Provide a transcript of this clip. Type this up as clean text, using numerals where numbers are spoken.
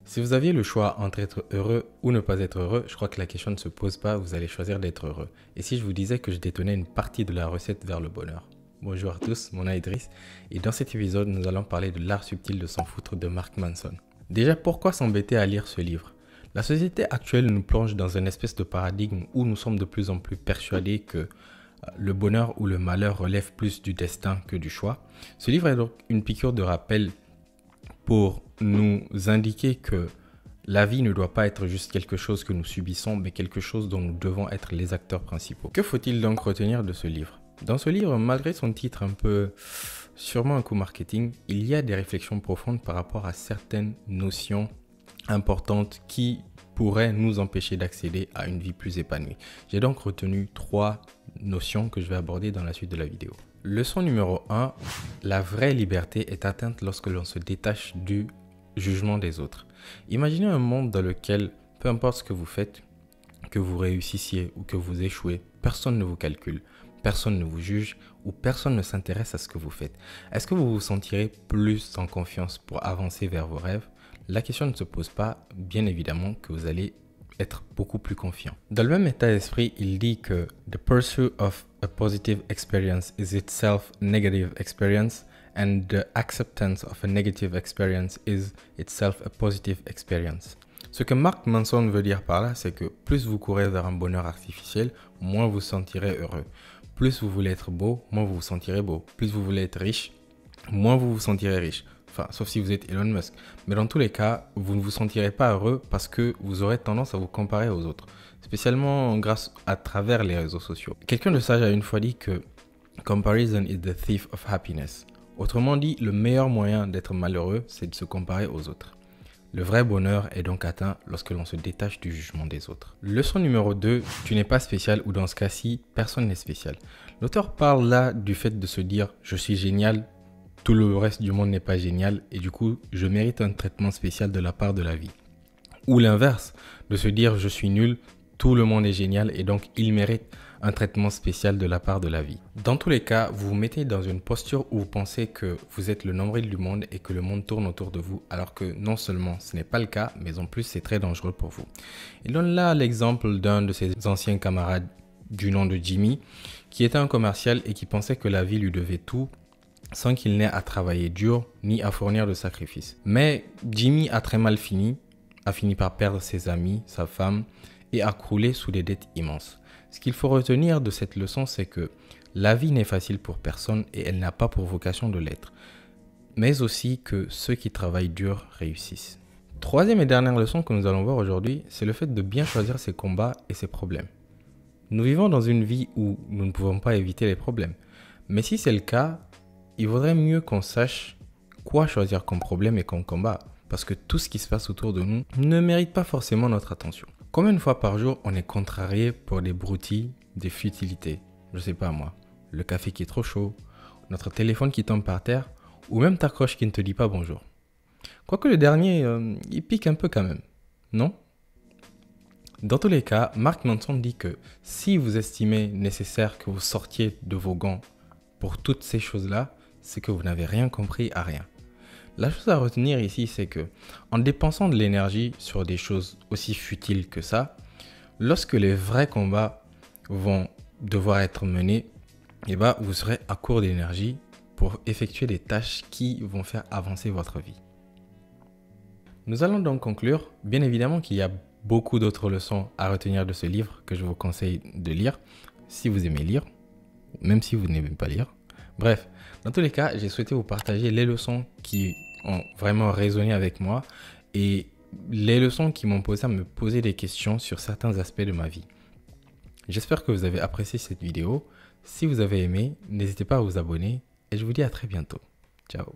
Si vous aviez le choix entre être heureux ou ne pas être heureux, je crois que la question ne se pose pas, vous allez choisir d'être heureux. Et si je vous disais que je détenais une partie de la recette vers le bonheur? Bonjour à tous, mon nom est Idriss, et dans cet épisode, nous allons parler de l'art subtil de s'en foutre de Mark Manson. Déjà, pourquoi s'embêter à lire ce livre? La société actuelle nous plonge dans une espèce de paradigme où nous sommes de plus en plus persuadés que le bonheur ou le malheur relève plus du destin que du choix. Ce livre est donc une piqûre de rappel pour nous indiquer que la vie ne doit pas être juste quelque chose que nous subissons, mais quelque chose dont nous devons être les acteurs principaux. Que faut-il donc retenir de ce livre? Dans ce livre, malgré son titre un peu sûrement un coup marketing, il y a des réflexions profondes par rapport à certaines notions importantes qui pourraient nous empêcher d'accéder à une vie plus épanouie. J'ai donc retenu 3 notions que je vais aborder dans la suite de la vidéo. Leçon numéro 1, la vraie liberté est atteinte lorsque l'on se détache du jugement des autres. Imaginez un monde dans lequel, peu importe ce que vous faites, que vous réussissiez ou que vous échouez, personne ne vous calcule, personne ne vous juge ou personne ne s'intéresse à ce que vous faites. Est-ce que vous vous sentirez plus en confiance pour avancer vers vos rêves? La question ne se pose pas, bien évidemment que vous allez être beaucoup plus confiant. Dans le même état d'esprit, il dit que the pursuit of a positive experience is itself a negative experience and the acceptance of a negative experience is itself a positive experience. Ce que Mark Manson veut dire par là, c'est que plus vous courez vers un bonheur artificiel, moins vous sentirez heureux. Plus vous voulez être beau, moins vous vous sentirez beau. Plus vous voulez être riche, moins vous vous sentirez riche. Enfin, sauf si vous êtes Elon Musk. Mais dans tous les cas, vous ne vous sentirez pas heureux parce que vous aurez tendance à vous comparer aux autres. Spécialement grâce à travers les réseaux sociaux. Quelqu'un de sage a une fois dit que comparison is the thief of happiness. Autrement dit, le meilleur moyen d'être malheureux, c'est de se comparer aux autres. Le vrai bonheur est donc atteint lorsque l'on se détache du jugement des autres. Leçon numéro 2, tu n'es pas spécial ou dans ce cas-ci, personne n'est spécial. L'auteur parle là du fait de se dire « je suis génial », tout le reste du monde n'est pas génial et du coup, je mérite un traitement spécial de la part de la vie. Ou l'inverse, de se dire je suis nul, tout le monde est génial et donc il mérite un traitement spécial de la part de la vie. Dans tous les cas, vous vous mettez dans une posture où vous pensez que vous êtes le nombril du monde et que le monde tourne autour de vous, alors que non seulement ce n'est pas le cas, mais en plus c'est très dangereux pour vous. Il donne là l'exemple d'un de ses anciens camarades du nom de Jimmy, qui était un commercial et qui pensait que la vie lui devait tout, sans qu'il n'ait à travailler dur ni à fournir de sacrifices. Mais Jimmy a très mal fini, a fini par perdre ses amis, sa femme et a croulé sous des dettes immenses. Ce qu'il faut retenir de cette leçon, c'est que la vie n'est facile pour personne et elle n'a pas pour vocation de l'être. Mais aussi que ceux qui travaillent dur réussissent. Troisième et dernière leçon que nous allons voir aujourd'hui, c'est le fait de bien choisir ses combats et ses problèmes. Nous vivons dans une vie où nous ne pouvons pas éviter les problèmes. Mais si c'est le cas, il vaudrait mieux qu'on sache quoi choisir comme problème et comme combat, parce que tout ce qui se passe autour de nous ne mérite pas forcément notre attention. Combien de fois par jour on est contrarié pour des broutilles, des futilités? Je sais pas moi, le café qui est trop chaud, notre téléphone qui tombe par terre, ou même ta croche qui ne te dit pas bonjour. Quoique le dernier, il pique un peu quand même, non? Dans tous les cas, Mark Manson dit que si vous estimez nécessaire que vous sortiez de vos gants pour toutes ces choses-là, c'est que vous n'avez rien compris à rien. La chose à retenir ici, c'est que en dépensant de l'énergie sur des choses aussi futiles que ça, lorsque les vrais combats vont devoir être menés, vous serez à court d'énergie pour effectuer des tâches qui vont faire avancer votre vie. Nous allons donc conclure. Bien évidemment qu'il y a beaucoup d'autres leçons à retenir de ce livre que je vous conseille de lire si vous aimez lire, même si vous n'aimez pas lire. Bref, dans tous les cas, j'ai souhaité vous partager les leçons qui ont vraiment résonné avec moi et les leçons qui m'ont posé à me poser des questions sur certains aspects de ma vie. J'espère que vous avez apprécié cette vidéo. Si vous avez aimé, n'hésitez pas à vous abonner et je vous dis à très bientôt. Ciao.